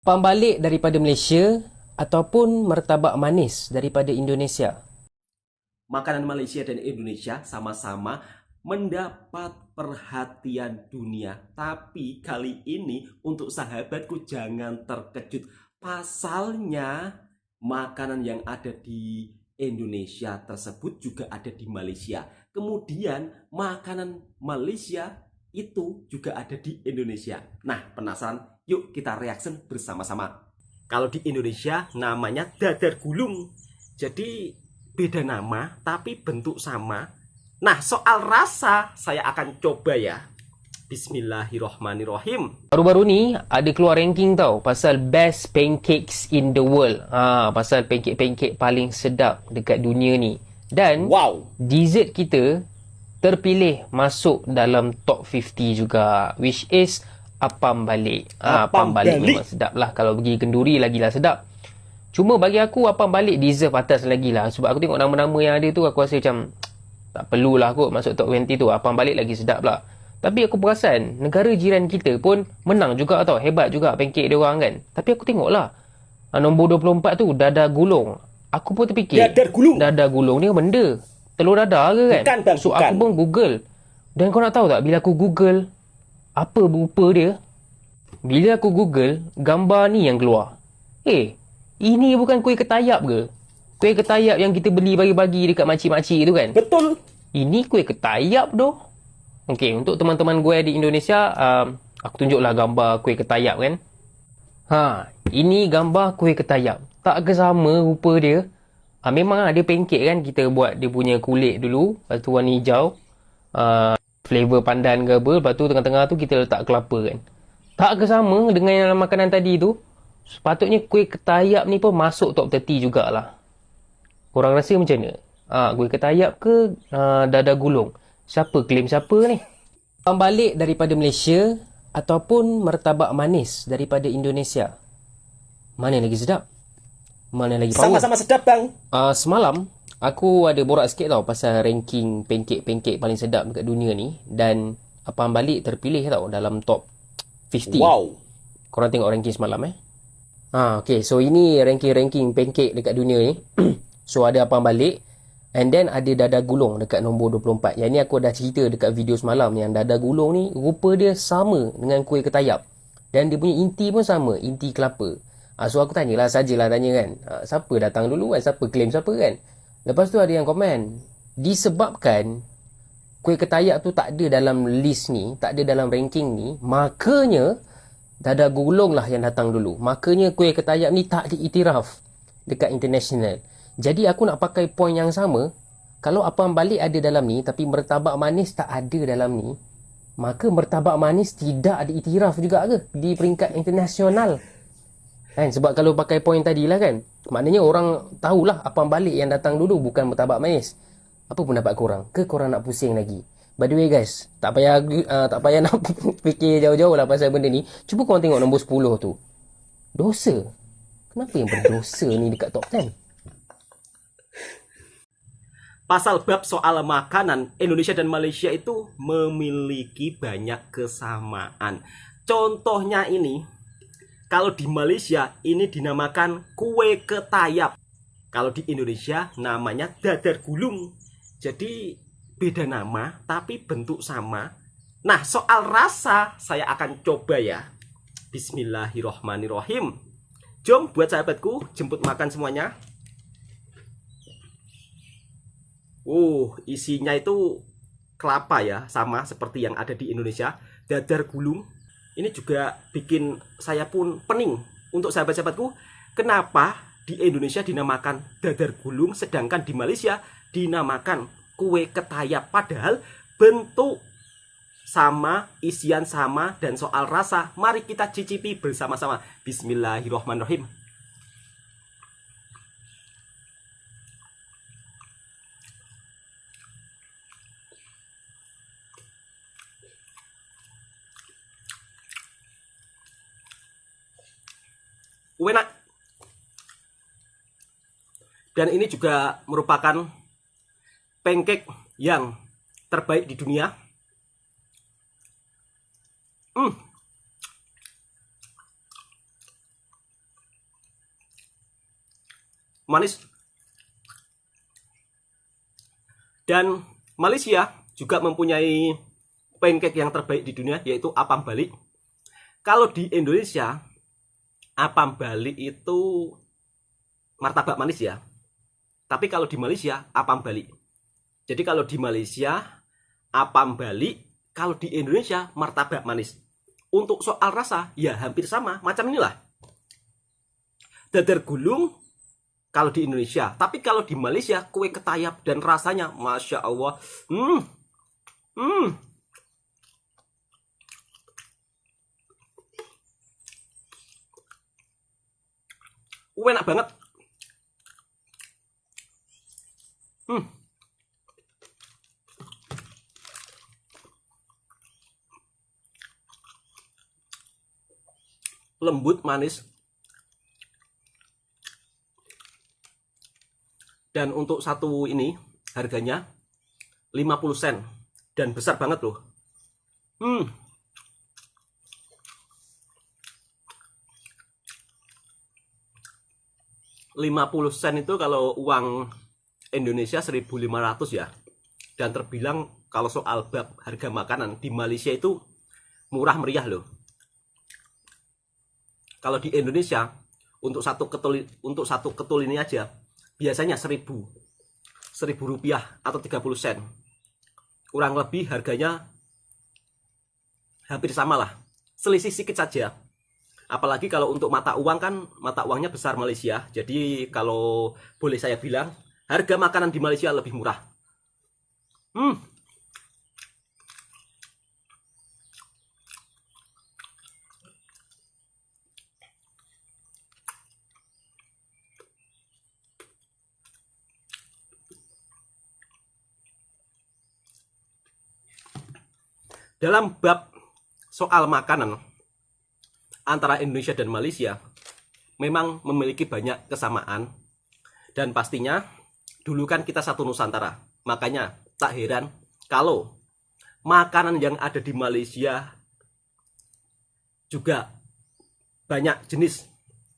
Pembalik daripada Malaysia ataupun martabak manis daripada Indonesia? Makanan Malaysia dan Indonesia sama-sama mendapat perhatian dunia. Tapi kali ini untuk sahabatku jangan terkejut. Pasalnya makanan yang ada di Indonesia tersebut juga ada di Malaysia. Kemudian makanan Malaysia itu juga ada di Indonesia. Nah, penasaran? Yuk kita reaction bersama-sama. Kalau di Indonesia namanya dadar gulung. Jadi beda nama tapi bentuk sama. Nah, soal rasa saya akan coba ya. Bismillahirrohmanirrohim. Baru-baru ni ada keluar ranking tau pasal best pancakes in the world. Pasal pancake-pancake paling sedap dekat dunia ni. Dan Wow. dessert kita terpilih masuk dalam top 50 juga, which is apam balik. Apam Apam balik balik. memang sedap lah. Kalau pergi kenduri lagilah sedap. Cuma bagi aku apam balik deserve atas lagi lah. Sebab aku tengok nama-nama yang ada tu, aku rasa macam tak perlulah kot masuk top 20 tu. Apam balik lagi sedap lah. Tapi aku perasan negara jiran kita pun menang juga tau. Hebat juga pancake dia orang kan. Tapi aku tengok lah, nombor 24 tu dadar gulung. Aku pun terfikir, Dadar gulung. dadar gulung ni apa benda? Telur dadar ke kan? Bukan, bang, So bukan. aku pun google. Dan kau nak tahu tak, bila aku google apa rupa dia, bila aku google gambar ni yang keluar. Ini bukan kuih ketayap ke? Kuih ketayap yang kita beli bagi-bagi dekat makcik-makcik tu kan? Betul. Ini kuih ketayap doh. Okey, untuk teman-teman gue di Indonesia, aku tunjuklah gambar kuih ketayap kan. Ini gambar kuih ketayap. Tak ke sama rupa dia. Memang ada pancake kan, kita buat dia punya kulit dulu, lepas tu warna hijau, flavor pandan ke apa, lepas tu tengah-tengah tu kita letak kelapa kan. Tak ke sama dengan yang makanan tadi tu. Sepatutnya kuih ketayap ni pun masuk top 30 jugalah. Korang rasa macam mana? Kuih ketayap ke dadar gulung? Siapa claim siapa ni? Pembalik daripada Malaysia ataupun martabak manis daripada Indonesia? Mana lagi sedap? Mana lagi power? Sama-sama sedap, bang. Semalam aku ada borak sikit tau pasal ranking pancake-pancake paling sedap dekat dunia ni. Dan apam balik terpilih tau dalam top 50. Wow. Korang tengok ranking semalam okay, so ini ranking-ranking pancake dekat dunia ni. So ada apam balik, and then ada dadar gulung dekat nombor 24. Yang ni aku dah cerita dekat video semalam, yang dadar gulung ni rupa dia sama dengan kuih ketayap. Dan dia punya inti pun sama, inti kelapa. So aku tanyalah, sajalah tanya kan, siapa datang dulu kan, siapa claim siapa kan. Lepas tu ada yang komen, disebabkan kuih ketayap tu tak ada dalam list ni, tak ada dalam ranking ni, makanya dadar gulung lah yang datang dulu. Makanya kuih ketayap ni tak diiktiraf dekat international. Jadi aku nak pakai point yang sama. Kalau apam balik ada dalam ni tapi martabak manis tak ada dalam ni, maka martabak manis tidak diiktiraf juga ke di peringkat internasional kan? Sebab kalau pakai point tadi lah kan, maknanya orang tahulah apam balik yang datang dulu, bukan martabak manis. Apa pendapat korang? Ke korang nak pusing lagi? By the way guys, tak payah nak fikir jauh-jauh lah pasal benda ni. Cuba korang tengok nombor 10 tu. Dosa. Kenapa yang berdosa ni dekat top 10? Pasal bab soal makanan, Indonesia dan Malaysia itu memiliki banyak kesamaan. Contohnya ini, kalau di Malaysia ini dinamakan kue ketayap. Kalau di Indonesia namanya dadar gulung. Jadi beda nama tapi bentuk sama. Nah, soal rasa saya akan coba ya. Bismillahirrohmanirrohim. Jom buat sahabatku jemput makan semuanya. Isinya itu kelapa ya, sama seperti yang ada di Indonesia. Dadar gulung. Ini juga bikin saya pun pening. Untuk sahabat-sahabatku, kenapa di Indonesia dinamakan dadar gulung sedangkan di Malaysia dinamakan kue ketayap, padahal bentuk sama, isian sama, dan soal rasa mari kita cicipi bersama-sama. Bismillahirrohmanirrohim. Enak. Dan ini juga merupakan pancake yang terbaik di dunia. manis. Dan Malaysia juga mempunyai pancake yang terbaik di dunia, yaitu apam Bali. Kalau di Indonesia, apam Bali itu martabak manis ya. Tapi kalau di Malaysia, apam Bali. Jadi kalau di Malaysia, apam Bali. Kalau di Indonesia, martabak manis. Untuk soal rasa, ya hampir sama. Macam inilah. Dadar gulung kalau di Indonesia. Tapi kalau di Malaysia, kue ketayap dan rasanya, Masya Allah. Enak banget. Lembut, manis. Dan untuk satu ini harganya 50 sen dan besar banget loh. 50 sen itu kalau uang Indonesia 1.500 ya. Dan terbilang kalau soal bab harga makanan di Malaysia itu murah meriah loh. Kalau di Indonesia untuk satu ketul ini aja biasanya 1.000 rupiah atau 30 sen. Kurang lebih harganya hampir sama lah. Selisih sedikit saja. Apalagi kalau untuk mata uang kan, mata uangnya besar Malaysia. Jadi kalau boleh saya bilang, harga makanan di Malaysia lebih murah. Dalam bab soal makanan antara Indonesia dan Malaysia memang memiliki banyak kesamaan, dan pastinya dulu kan kita satu Nusantara. Makanya tak heran kalau makanan yang ada di Malaysia juga banyak jenis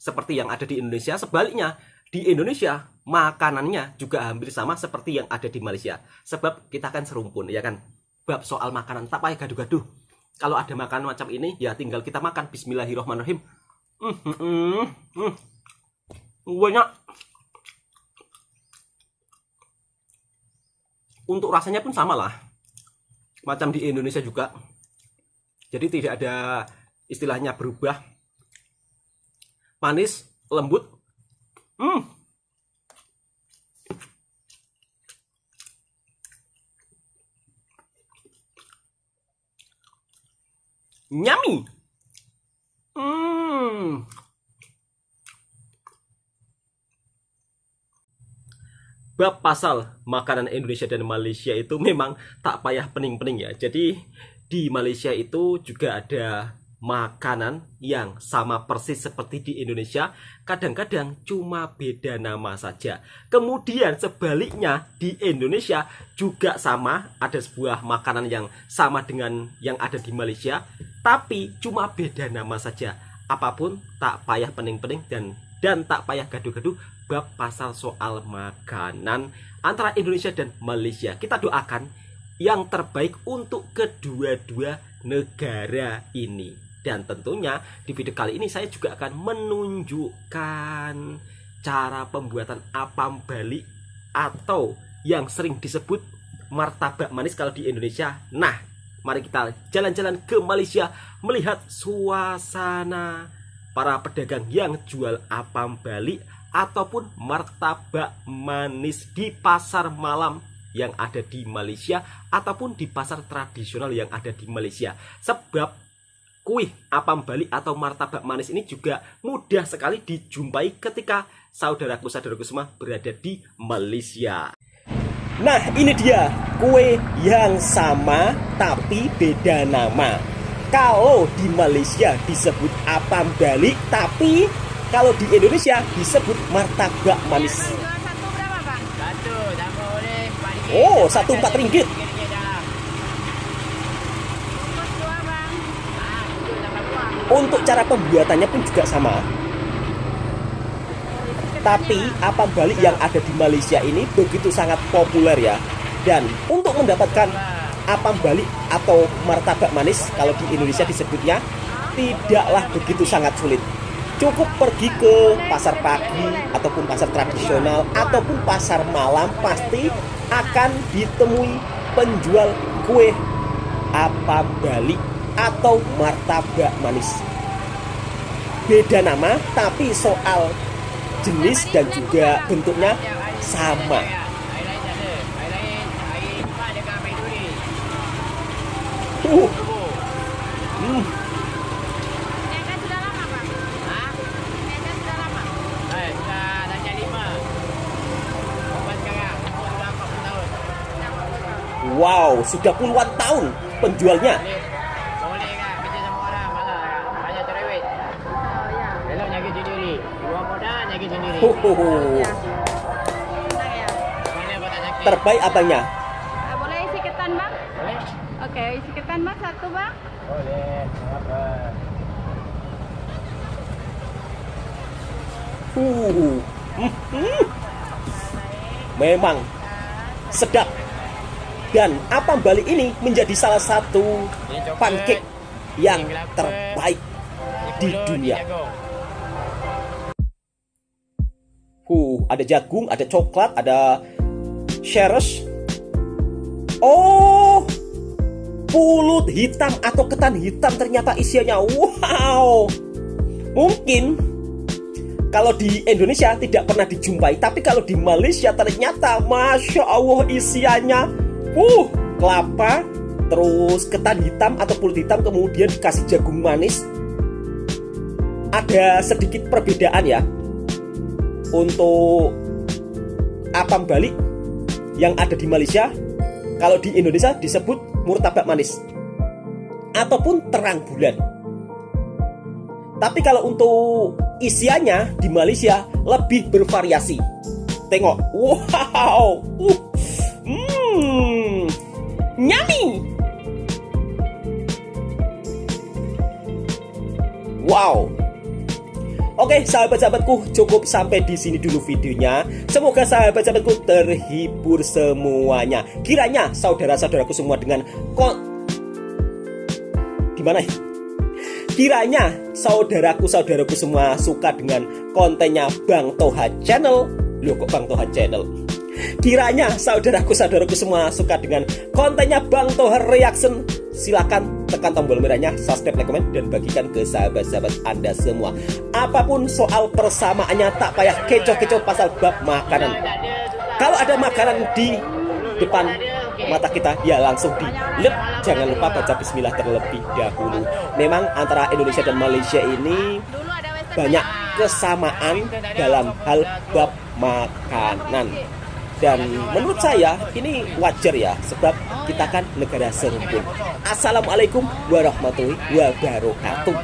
seperti yang ada di Indonesia. Sebaliknya di Indonesia makanannya juga hampir sama seperti yang ada di Malaysia. Sebab kita kan serumpun, ya kan? Bab soal makanan tak payah gaduh-gaduh. Kalau ada makanan macam ini ya tinggal kita makan. Bismillahirrahmanirrahim. Banyak. Untuk rasanya pun sama lah macam di Indonesia juga. Jadi tidak ada istilahnya berubah. Manis, lembut. Yummy. Bab pasal makanan Indonesia dan Malaysia itu memang tak payah pening-pening ya. Jadi di Malaysia itu juga ada makanan yang sama persis seperti di Indonesia, kadang-kadang cuma beda nama saja. Kemudian sebaliknya di Indonesia juga sama, ada sebuah makanan yang sama dengan yang ada di Malaysia, tapi cuma beda nama saja. Apapun tak payah pening-pening dan tak payah gaduh-gaduh bab pasal soal makanan antara Indonesia dan Malaysia. Kita doakan yang terbaik untuk kedua-dua negara ini. Dan tentunya di video kali ini saya juga akan menunjukkan cara pembuatan apam Bali atau yang sering disebut martabak manis kalau di Indonesia. Nah, mari kita jalan-jalan ke Malaysia melihat suasana para pedagang yang jual apam Bali ataupun martabak manis di pasar malam yang ada di Malaysia ataupun di pasar tradisional yang ada di Malaysia. Sebab kue apam Bali atau martabak manis ini juga mudah sekali dijumpai ketika saudaraku-saudaraku semua berada di Malaysia. Nah, ini dia kue yang sama tapi beda nama. Kalau di Malaysia disebut apam Bali, tapi kalau di Indonesia disebut martabak manis. Satu berapa, Bang? Satu, tambah oleh RM4. Oh, satu RM4. Untuk cara pembuatannya pun juga sama. Tapi apam Bali yang ada di Malaysia ini begitu sangat populer ya. Dan untuk mendapatkan apam Bali atau martabak manis, kalau di Indonesia disebutnya, tidaklah begitu sangat sulit. Cukup pergi ke pasar pagi ataupun pasar tradisional ataupun pasar malam, pasti akan ditemui penjual kue apam Bali atau martabak manis. Beda nama, tapi soal jenis dan juga bentuknya sama. Niaga sudah lama, Bang? Hah? Niaga sudah lama? Sudah darjah 5. Umur sekarang sudah 40 tahun. Wow, sudah puluhan tahun penjualnya. Boleh kan kerja sama orang, malah kan. Banyak cerewet. Oh, ya. Belum jaga sendiri. Dua modal jaga sendiri. Ya. Senang ya. Mana apa tak sakit? Terbaik abangnya. Boleh isi ketan, Bang? Boleh? Oke, isi ketan, Bang. Satu, Bang. Boleh. Apa? Memang sedap. Dan apam Bali ini menjadi salah satu pancake yang terbaik di dunia. Ada jagung, ada coklat, ada sheres. Oh, pulut hitam atau ketan hitam ternyata isiannya. Wow. Mungkin kalau di Indonesia tidak pernah dijumpai, tapi kalau di Malaysia ternyata Masya Allah isiannya kelapa, terus ketan hitam atau pulut hitam, kemudian dikasih jagung manis. Ada sedikit perbedaan ya. Untuk apam Bali yang ada di Malaysia, kalau di Indonesia disebut murtabak manis ataupun terang bulan. Tapi kalau untuk isiannya di Malaysia lebih bervariasi. Tengok, wow, yummy. Wow. Oke, sahabat-sahabatku, cukup sampai di sini dulu videonya. Semoga sahabat-sahabatku terhibur semuanya. Kiranya saudara-saudaraku semua dengan gimana ya? Kiranya saudaraku-saudaraku semua suka dengan kontennya Bang Toha Channel. Loh, kok Bang Toha Channel? Kiranya saudaraku-saudaraku semua suka dengan kontennya Bang Toha Reaction. Silakan tekan tombol merahnya, subscribe, like, komen, dan bagikan ke sahabat-sahabat Anda semua. Apapun soal persamaannya, tak payah kecoh-kecoh pasal bab makanan. Kalau ada makanan di depan mata kita, ya langsung dilep. Jangan lupa baca bismillah terlebih dahulu. Memang antara Indonesia dan Malaysia ini banyak kesamaan dalam hal bab makanan. Dan menurut saya ini wajar ya, sebab kita kan negara serumpun. Assalamualaikum warahmatullahi wabarakatuh.